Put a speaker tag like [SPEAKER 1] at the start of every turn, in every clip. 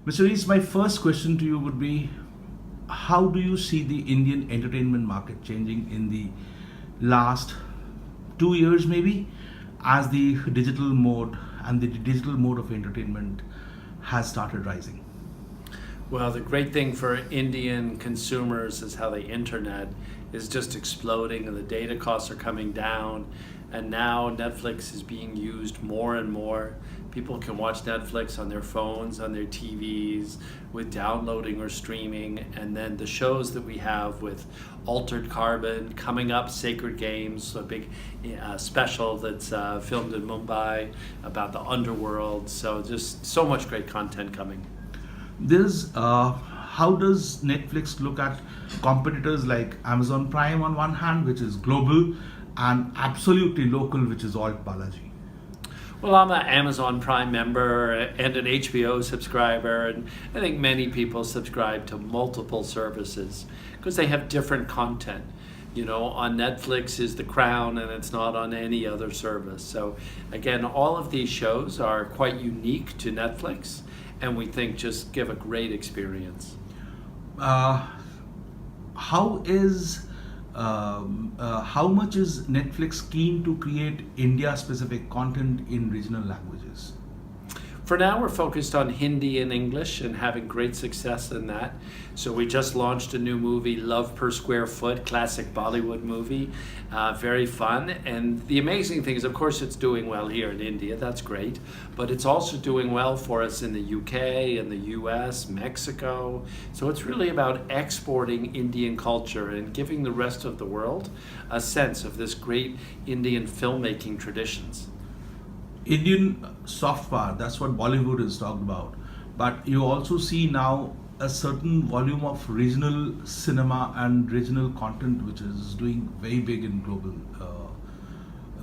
[SPEAKER 1] Mr. Rees, my first question to you would be, how do you see the Indian entertainment market changing in the last 2 years maybe, as the digital mode and the digital mode of entertainment has started rising?
[SPEAKER 2] Well, the great thing for Indian consumers is how the internet is just exploding and the data costs are coming down. And now Netflix is being used more and more. People can watch Netflix on their phones, on their TVs, with downloading or streaming. And then the shows that we have with Altered Carbon, coming up, Sacred Games, a big special that's filmed in Mumbai about the underworld. So just so much great content coming.
[SPEAKER 1] How does Netflix look at competitors like Amazon Prime on one hand, which is global, and absolutely local, which is Alt Balaji?
[SPEAKER 2] Well, I'm an Amazon Prime member and an HBO subscriber, and I think many people subscribe to multiple services because they have different content. You know, on Netflix is The Crown, and it's not on any other service. So again, all of these shows are quite unique to Netflix, and we think just give a great experience.
[SPEAKER 1] How much is Netflix keen to create India-specific content in regional languages?
[SPEAKER 2] For now, we're focused on Hindi and English and having great success in that. So we just launched a new movie, Love Per Square Foot, classic Bollywood movie, very fun. And the amazing thing is, of course, it's doing well here in India, that's great, but it's also doing well for us in the UK, in the US, Mexico. So it's really about exporting Indian culture and giving the rest of the world a sense of this great Indian filmmaking traditions.
[SPEAKER 1] Indian soft power, that's what Bollywood is talked about. But you also see now a certain volume of regional cinema and regional content which is doing very big in global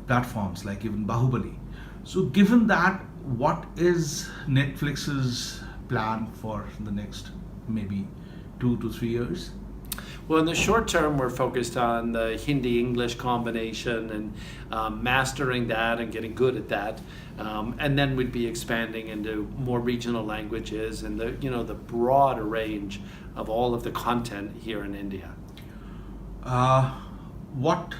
[SPEAKER 1] platforms like even Bahubali. So given that, what is Netflix's plan for the next maybe 2 to 3 years?
[SPEAKER 2] Well, in the short term, we're focused on the Hindi-English combination and mastering that and getting good at that. And then we'd be expanding into more regional languages and the broader range of all of the content here in India.
[SPEAKER 1] What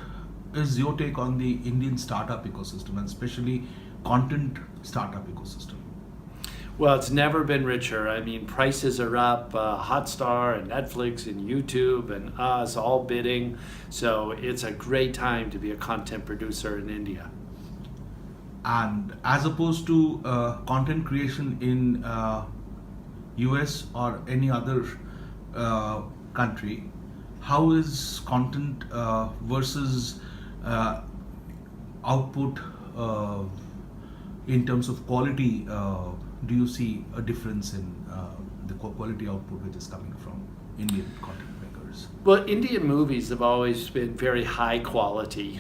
[SPEAKER 1] is your take on the Indian startup ecosystem, and especially content startup ecosystem?
[SPEAKER 2] Well, it's never been richer. I mean, prices are up, Hotstar and Netflix and YouTube and us all bidding. So it's a great time to be a content producer in India.
[SPEAKER 1] And as opposed to content creation in US or any other country, how is content versus output in terms of quality? Do you see a difference in the quality output which is coming from Indian content makers?
[SPEAKER 2] Well, Indian movies have always been very high quality.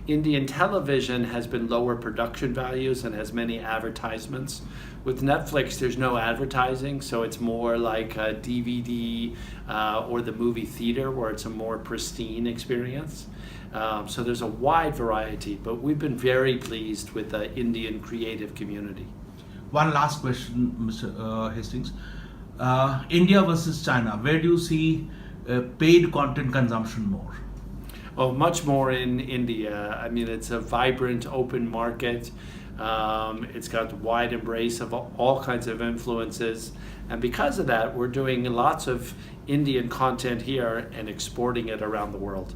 [SPEAKER 2] Indian television has been lower production values and has many advertisements. With Netflix, there's no advertising, so it's more like a DVD or the movie theater where it's a more pristine experience. So there's a wide variety, but we've been very pleased with the Indian creative community.
[SPEAKER 1] One last question, Mr. Hastings. India versus China, where do you see paid content consumption more?
[SPEAKER 2] Oh, much more in India. I mean, it's a vibrant, open market. It's got wide embrace of all kinds of influences. And because of that, we're doing lots of Indian content here and exporting it around the world.